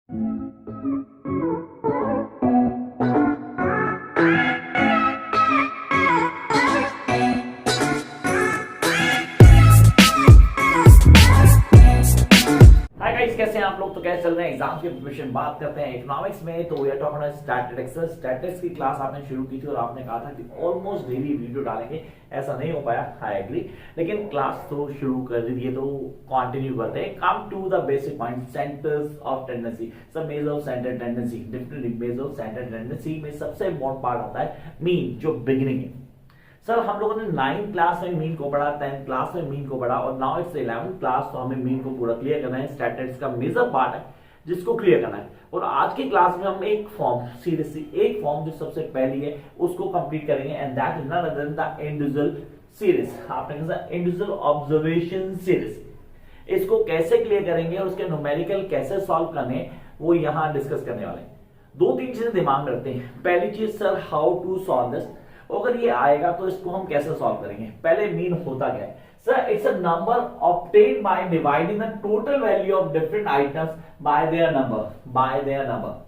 कैसे हैं आप लोग? तो कैसे चल रहे हैं एग्जाम की प्रिपरेशन? बात करते हैं इकोनॉमिक्स में। तो we are talking about statistics की क्लास आपने शुरू की थी और आपने कहा था कि ऑलमोस्ट डेली वीडियो डालेंगे। ऐसा नहीं हो पाया, आई एग्री, लेकिन क्लास तो शुरू कर दी है तो कंटिन्यू करते हैं। Come to the basic point, centres of tendency, सब measure of centre tendency, different measure of centre tendency में सबसे इंपॉर्टेंट पार्ट आता है मीन, जो बिगिनिंग है। सर हम लोगों ने 9th क्लास में मीन को पढ़ा, 10th क्लास में मीन को पढ़ा और नाउ इट्स 11th क्लास, तो हमें मीन को पूरा क्लियर करना है। स्टैटिस्टिक्स का मेजर पार्ट है जिसको क्लियर करना है। और आज की क्लास में हम एक फॉर्म, सीरियसली एक फॉर्म जो सबसे पहली है उसको कंप्लीट करेंगे, and that is none other than the individual series. आपने कहा इंडिविजुअल ऑब्जर्वेशन सीरीज, इसको कैसे क्लियर करेंगे और उसके न्यूमेरिकल कैसे सॉल्व करने, वो यहां डिस्कस करने वाले हैं। दो तीन चीजें दिमाग में रखते हैं। पहली चीज, sir how to solve this, अगर ये आएगा तो इसको हम कैसे सॉल्व करेंगे। पहले मीन होता क्या है? Sir it's a number obtained by dividing the total value of different items bye their number.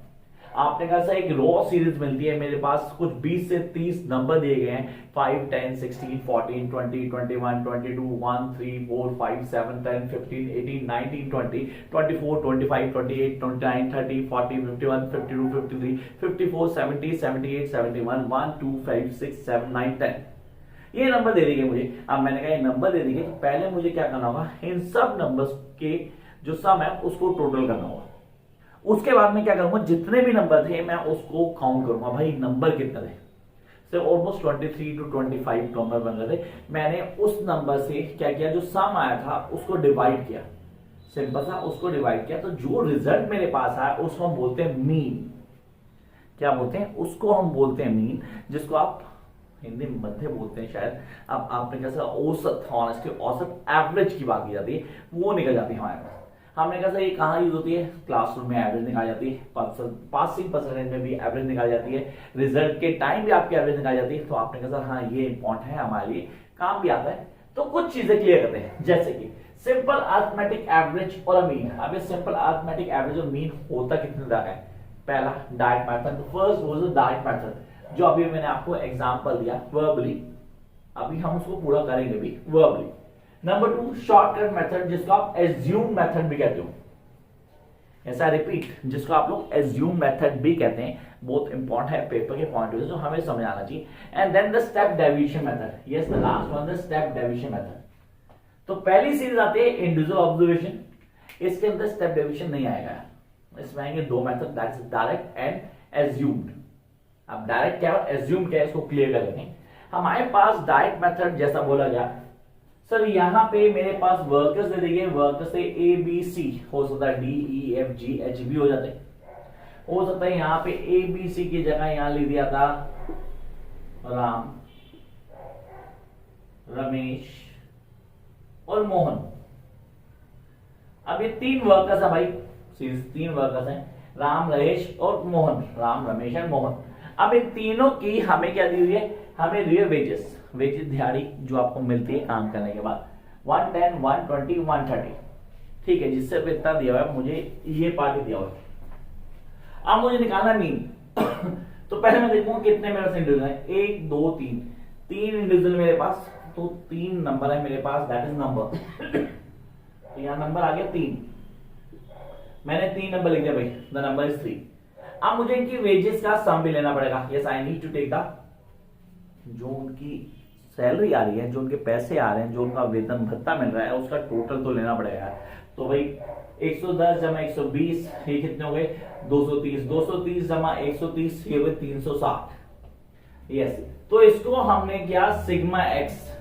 आपने कहा सर एक रॉ सीरीज मिलती है, मेरे पास कुछ 20 से 30 नंबर दिए गए हैं, 5 10 16 14 20 21 22 1 3 4 5 7 10 15 18 19 20 24 25 28 29 30 40 51 52 53 54 70 78 71 1 2 5 6 7 9 10, ये नंबर दे देंगे मुझे। अब मैंने कहा ये नंबर दे देंगे तो पहले मुझे क्या करना होगा, इन सब नंबर्स के जो सम है उसको टोटल करना होगा। उसके बाद में क्या करूंगा, जितने भी नंबर थे मैं उसको काउंट करूंगा, भाई नंबर कितने थे। सिर्फ ऑलमोस्ट 23 to 25 नंबर बन रहे थे। मैंने उस नंबर से क्या किया, जो सम आया था उसको डिवाइड किया, सिंपल सा उसको डिवाइड किया, तो जो रिजल्ट मेरे पास आया उसको हम बोलते हैं मीन। क्या बोलते हैं उसको? हम बोलते हैं मीन, जिसको आप हिंदी में मध्य बोलते हैं शायद। अब आपने कैसा औसत, ऑनेस्टली औसत एवरेज की बात की जाती है, वो निकल जाती है हमारे पास। हमने कहा ये कहाँ यूज होती है? क्लासरूम में एवरेज निकाल जाती है, पासिंग परसेंटेज में भी एवरेज निकाल जाती है, रिजल्ट के टाइम भी आपकी एवरेज निकाल जाती है। तो आपने कहा हाँ ये इंपॉर्टेंट है, हमारे लिए काम भी आता है। तो कुछ चीजें क्लियर करते हैं, जैसे कि सिंपल अरिथमेटिक एवरेज और मीन। अब ये सिंपल अरिथमेटिक एवरेज और मीन होता कितने तक है? पहला direct method, first was direct method, जो अभी मैंने आपको एग्जांपल दिया वर्बली, अभी हम उसको पूरा करेंगे भी वर्बली। नंबर 2 शॉर्टकट मेथड, जिसको आप एज्यूम मेथड भी कहते हो। ऐसा रिपीट, जिसको आप लोग एज्यूम मेथड भी कहते हैं, बहुत इंपॉर्टेंट है पेपर के पॉइंट ऑफ व्यू से, जो हमें समझ आना चाहिए। And then the step deviation method, yes the last one, the step deviation method. तो पहली सीरीज आती है इंडिविजुअल ऑब्जर्वेशन, इसके अंदर स्टेप डेविएशन नहीं आएगा, इसमें आएंगे दो method, that is direct and assumed. अब डायरेक्ट क्या और एज्यूम क्या है, इसको क्लियर कर लेते हैं। हमारे पास डायरेक्ट मेथड जैसा बोला गया, सर यहां पे मेरे पास वर्कर्स दे दिए, वर्कर्स से ए बी सी, हो सकता है D E F G H भी हो जाते, हो सकता है यहां पे ए बी सी की जगह यहां लिख दिया था राम, रमेश और मोहन। अब ये 3 वर्कर्स है भाई, सीरीज 3 वर्कर्स हैं, राम रमेश और मोहन, राम रमेश और मोहन। अब इन तीनों की हमें क्या दी हुई है? हमें दी है वेजेस, वेजेस दिहाड़ी जो आपको मिलती है काम करने के बाद, 110 120 130, ठीक है, जिससे इतना दिया हुआ है, मुझे ये पार्टी दिया हुआ है। अब मुझे निकालना मीन तो पहले मैं देखूंगा कितने मेरे पास इंडिविजुअल है, 1 2 3, 3 इंडिविजुअल मेरे पास, तो 3 नंबर है मेरे पास, दैट इज नंबर तो यहां नंबर आ गया 3, मैंने 3 नंबर लिख दिया भाई, द नंबर इज 3। अब मुझे इनकी वेजेस का सम भी लेना पड़ेगा, yes I need to take the, जो उनकी सैलरी आ रही है, जो उनके पैसे आ रहे हैं, जो उनका वेतन भत्ता मिल रहा है, उसका टोटल तो लेना पड़ेगा। तो भाई 110 जमा 120, ये कितने हो गए? 230, 230 जमा 130, ये हुए 360, यस। तो इसको हमने किया सिग्मा एक्स,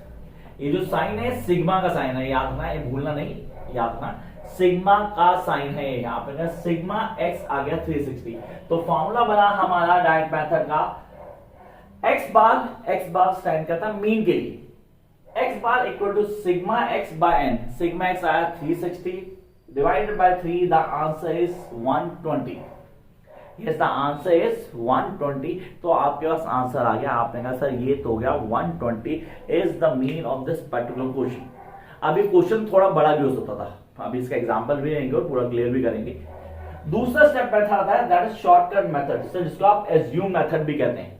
ये जो साइन है सिग्मा का साइन है, याद रखना, ये भूलना नहीं, याद रखना सिग्मा का साइन है, यहाँ पे सिग्मा एक्स आ गया 360। तो फॉर्मूला बना हमारा डायरेक्ट मेथड का, x बार स्टैंड करता मीन के लिए, x bar equal to sigma x by n, sigma x आया 360 divided by 3, the answer is 120, yes the answer is 120। तो आपके पास आंसर आ गया, आपने कहा सर ये तो हो गया 120 is the mean of this particular question. अभी क्वेश्चन थोड़ा बड़ा भी हो सकता था, अभी इसका एग्जांपल भी लेंगे और पूरा क्लियर भी करेंगे। दूसरा स्टेप मेथड आता है that is shortcut method, sir जिसको आप एज्यूम मेथड भी कहते हैं,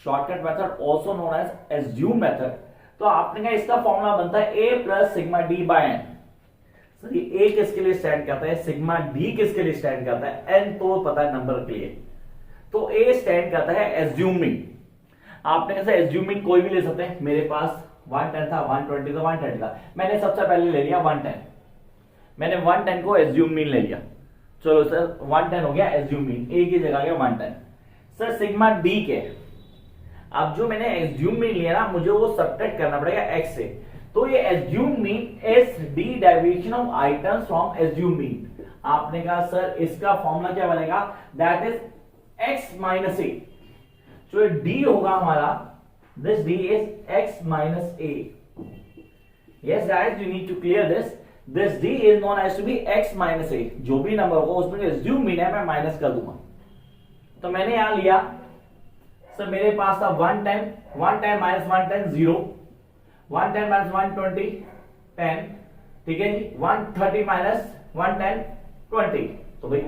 shortcut method also known as assume method. तो आपने कहा इसका फॉर्मूला बनता है a plus sigma D by N. Sir ये a किसके लिए स्टैंड करता है, सिग्मा d किसके लिए स्टैंड करता है, n तो पता है नंबर के लिए, तो a स्टैंड करता है एज्यूमिंग। आपने कैसे एज्यूमिंग कोई भी ले सकते हैं, मेरे पास 110 था, 120 था, 130 था, मैंने सबसे पहले ले लिया 110, मैंने 110 को एज्यूम मीन ले लिया, चलो सर 110 हो गया एज्यूम मीन, a की जगह गया 110। सर सिग्मा d के, अब जो मैंने एज्यूम मीन लिया ना, मुझे वो सब्ट्रैक्ट करना पड़ेगा x से, तो ये assume mean is D deviation of items from assume mean. आपने कहा सर इसका फॉर्मूला क्या बनेगा, that is x minus A, जो d होगा हमारा, this d is x minus a। Yes guys you need to clear this d is known as to be x minus a, जो भी नंबर होगा उसमें एज्यूम मीन है मैं minus कर दूंगा। तो मैंने यहां लिया सर, मेरे पास था 110, 110 माइनस 110 0, 110 माइनस 120 10, ठीक है जी, 130 माइनस 110 20, तो भाई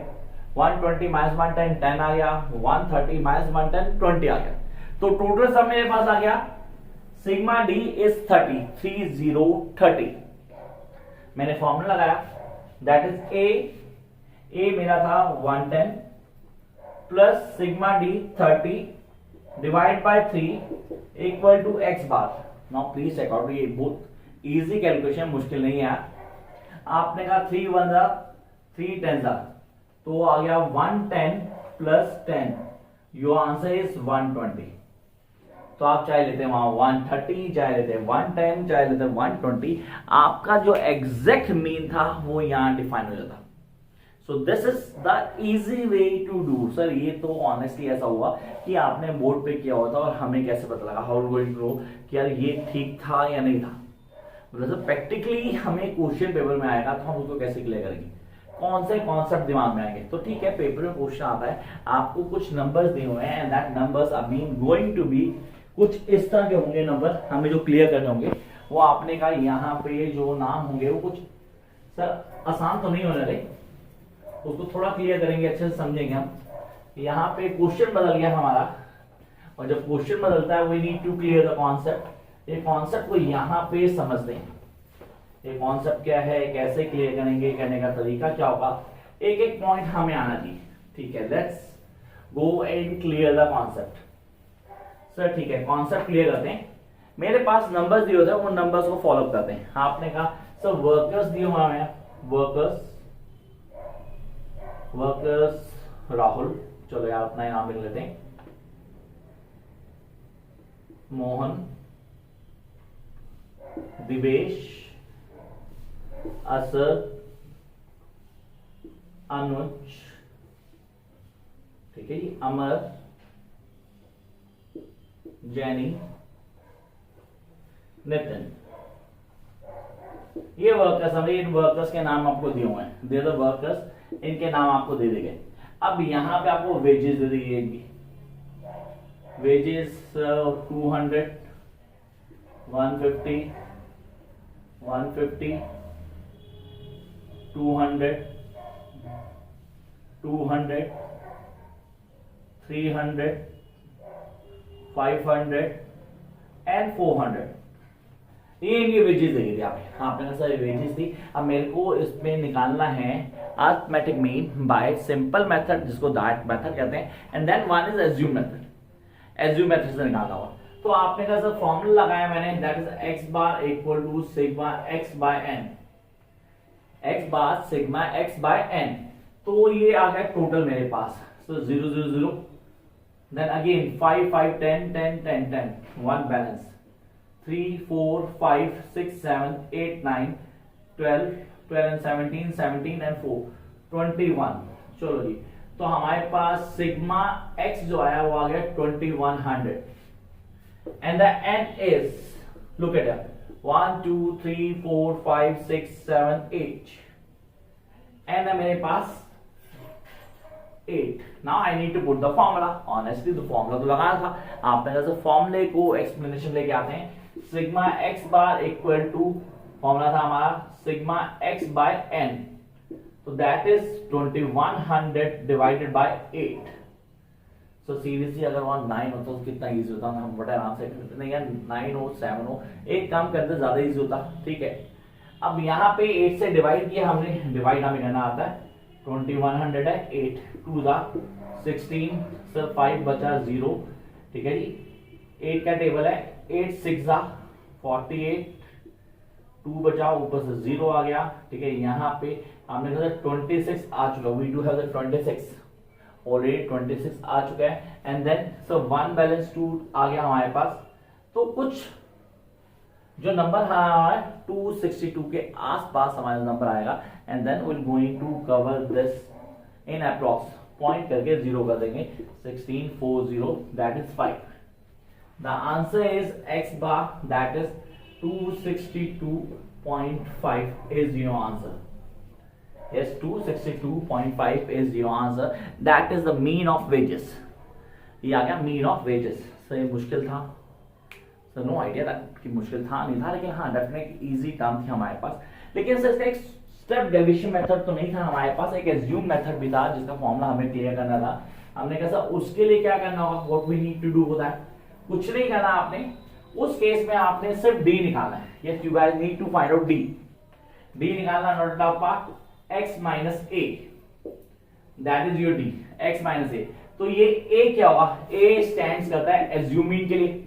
120 माइनस 110 10 आ गया, 130 माइनस 110 20 आ गया, तो टोटल सब मेरे पास आ गया सिग्मा डी इज 30। मैंने फॉर्मूला लगाया दैट इज ए मेरा था 110 plus sigma D 30 divide by 3 equal to X bar. Now please check out, ये बहुत इजी कैलकुलेशन, मुश्किल नहीं है। आपने कहा 3 1 जा 3 10 जा, तो आ गया 110 प्लस 10, योर आंसर इज 120। तो आप चाहे लेते हैं वहां 130, चाहे लेते हैं 110, चाहे लेते हैं 120, आपका जो एग्जैक्ट मीन था वो यहां डिफाइन हो जाता। So this is the easy way to do. Sir ये तो ऑनेस्टली ऐसा हुआ कि आपने बोर्ड पे किया होता और हमें कैसे पता लगा, हाउ गोइंग टू कि यार ये ठीक था या नहीं था। मतलब प्रैक्टिकली हमें क्वेश्चन पेपर में आएगा तो हम उसको कैसे क्लियर करेंगे, कौन से कॉन्सेप्ट दिमाग में आएंगे। तो ठीक है, पेपर में क्वेश्चन आता है, आपको कुछ नंबर्स दिए हुए हैं and that numbers are being going to be कुछ इस तरह के होंगे नंबर, हमें जो क्लियर करने होंगे वो आपने कहा यहाँ पे जो नाम होंगे वो कुछ सर आसान तो नहीं होने रहे, उसको थोड़ा क्लियर करेंगे, अच्छे से समझेंगे हम। यहाँ पे क्वेश्चन बदल गया हमारा, और जब क्वेश्चन बदलता है we need to clear the concept. ये कॉन्सेप्ट को यहाँ पे समझते हैं, ये कॉन्सेप्ट क्या है, कैसे क्लियर करेंगे, करने का तरीका क्या होगा, एक एक पॉइंट हमें आना चाहिए। ठीक है, let's go and clear the concept. Sir ठीक है, कॉन्सेप्ट क्लियर करते हैं। मेरे पास नंबर्स दिए होते हैं, उन नंबर्स को फॉलो करते हैं। आपने कहा सर वर्कर्स दिए हुए हैं, वर्कर्स राहुल, चलो यार अपना नाम लिख लेते हैं, मोहन, दिवेश, असद, अनुज, ठीक है जी, अमर, जैनी, नितिन। ये वर्कर्स, हमें इन वर्कर्स के नाम आपको दिए हुए हैं, दे दो वर्कर्स, इनके नाम आपको दे दिए गए। अब यहां पे आपको वेजेस दे दी जाएगी, वेजेस 200, 150, 150, 200, 200, 300, 500 एंड 400। ये इनकी वेजेस देगी थी आपने कहा सर वेजेस थी। अब मेरे को इसमें निकालना है arithmetic mean by simple method, जिसको दैट मेथड कहते हैं, and then one is assume method. Assume method से निकालना होगा। तो आपने कहा सर फॉर्मूला लगाया मैंने, that is X bar equal to sigma X by N, X bar sigma X by N. तो ये आ गया टोटल मेरे पास, so 0 0 0, then again 5 5 10 10 10 10, one balance, 3 4 5 6 7 8 9 12 12 and 17 17 and 4 21। चलो जी, तो हमारे पास सिग्मा एक्स जो आया वो आ गया 2100 and the n is, look at it, 1 2 3 4 5 6 7 8, n है मेरे पास 8। Now I need to put the formula. Honestly तो फॉर्मूला तो लगाया था आपने, जैसे फॉर्मूले को एक्सप्लेनेशन लेके आते हैं। Sigma X bar equal to, formula था हमारा सिग्मा एक्स बाय एन, तो that is 2100 divided by 8। So seriously अगर वहां 9 होता तो कितना इजी होता, हम बड़े आराम से करते। नहीं यार 9 हो 7 हो, एक काम करते ज्यादा इजी होता। ठीक है, अब यहाँ पे 8 से डिवाइड किया हमने, डिवाइड हमें करना आता है। 2100 है, 8 2 दा 16, सर 5 बचा 0। ठीक है जी, 8 का टेबल है, 8 6 दा 48, 2 बचा, ऊपर से 0 आ गया। ठीक है, यहाँ पे हमने कहा 26 आ चुका, we do have the 26 already, 26 आ चुका है। एंड देन सो 1 बैलेंस 2 आ गया हमारे पास। तो कुछ जो नंबर है 262 के आसपास हमारा नंबर आएगा। And then will going to cover this in approx, point करके 0 कर देंगे। 1640 that is 5। The answer is x bar, that is 262.5 is your answer. Yes, 262.5 is your answer. That is the mean of wages. ये आ गया mean of wages. Sir ये मुश्किल था, sir no idea कि मुश्किल था नहीं था, लेकिन हाँ डेफिनेट इजी टर्म थी हमारे पास। लेकिन सर इसका एक स्टेप डेविएशन मेथड तो नहीं था हमारे पास, एक एज्यूम मेथड भी था जिसका फॉर्मूला हमें क्लियर करना था। हमने कहा सर उसके लिए क्या करना होगा, what we need to do for that, कुछ नहीं करना आपने। उस केस में आपने सिर्फ डी निकालना है। Yes, you guys need to find out D. D निकालना, not doubt part, x minus A, that is your D, x minus A. तो ये a क्या होगा, a स्टैंड्स करता है एज्यूमिंग के लिए।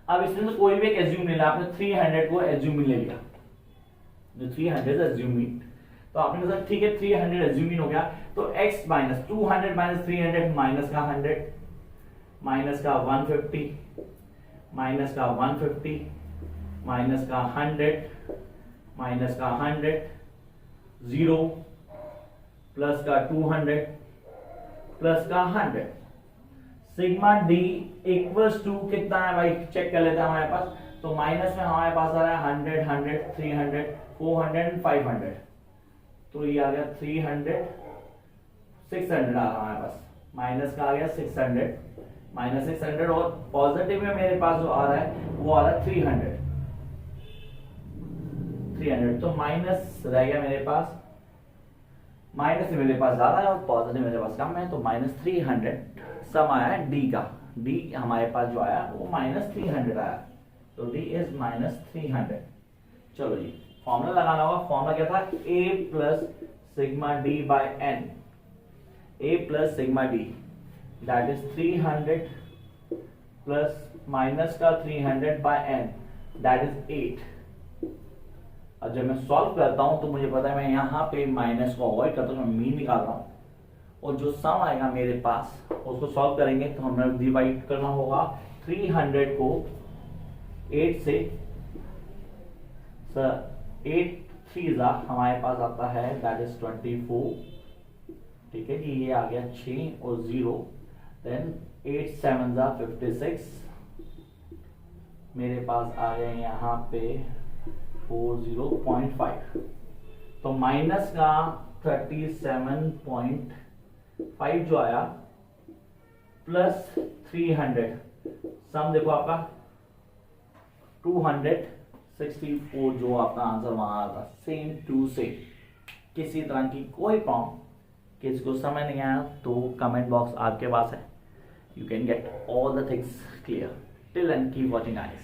अब इसमें तो कोई भी एक एज्यूम ले लिया आपने, 300 को एज्यूमिंग ले लिया, जो 300 एज्यूमिंग, तो आपने कहा ठीक है 300 एज्यूमिंग हो गया। तो x माइनस 200 माइनस 300, माइनस का 100, माइनस का 150, माइनस का 150, माइनस का 100, माइनस का 100, 0, प्लस का 200, प्लस का 100। सिग्मा डी इक्वल्स टू कितना है भाई, चेक कर लेते हैं हमारे पास। तो माइनस में हमारे पास आ रहा है 100, 100, 300, 400, 500। तो ये आ गया 300, 600 आ रहा हमारे पास, माइनस का आ गया 600, माइनस 600, और पॉजिटिव में मेरे पास जो आ रहा है वो आ रहा है 300। तो माइनस रह गया मेरे पास, माइनस मेरे पास ज्यादा है और पॉजिटिव मेरे पास कम है, तो माइनस 300 सम आया है डी का। डी हमारे पास जो आया वो माइनस 300 आया, तो डी इज माइनस 300। चलो जी, फॉर्मूला लगाना होगा। फॉर्मूला क्या था, a plus sigma D by N, a plus sigma D that is 300 plus minus का 300 बाय एन दैट इज 8। अब जब मैं सॉल्व करता हूं तो मुझे पता है मैं यहाँ पे माइनस को अवॉइड करता हूं, मैं मीन निकाल रहा हूं, और जो सम आएगा मेरे पास उसको सॉल्व करेंगे। तो हमें डिवाइड करना होगा 300 को 8 से। सर 8 3 हमारे पास आता है दैट इज 24। ठीक है जी, ये आ गया 6 और 0, देन 8 7 56, मेरे पास आ गए यहाँ पे 40.5। तो माइनस का 37.5 जो आया, प्लस 300, सम देखो आपका 264 जो आपका आंसर वहां आता। सेम टू से किसी तरह की कोई प्रॉब्लम, किसी को समझ नहीं आया तो कमेंट बॉक्स आपके पास है, you can get all the things clear. Till and keep watching guys.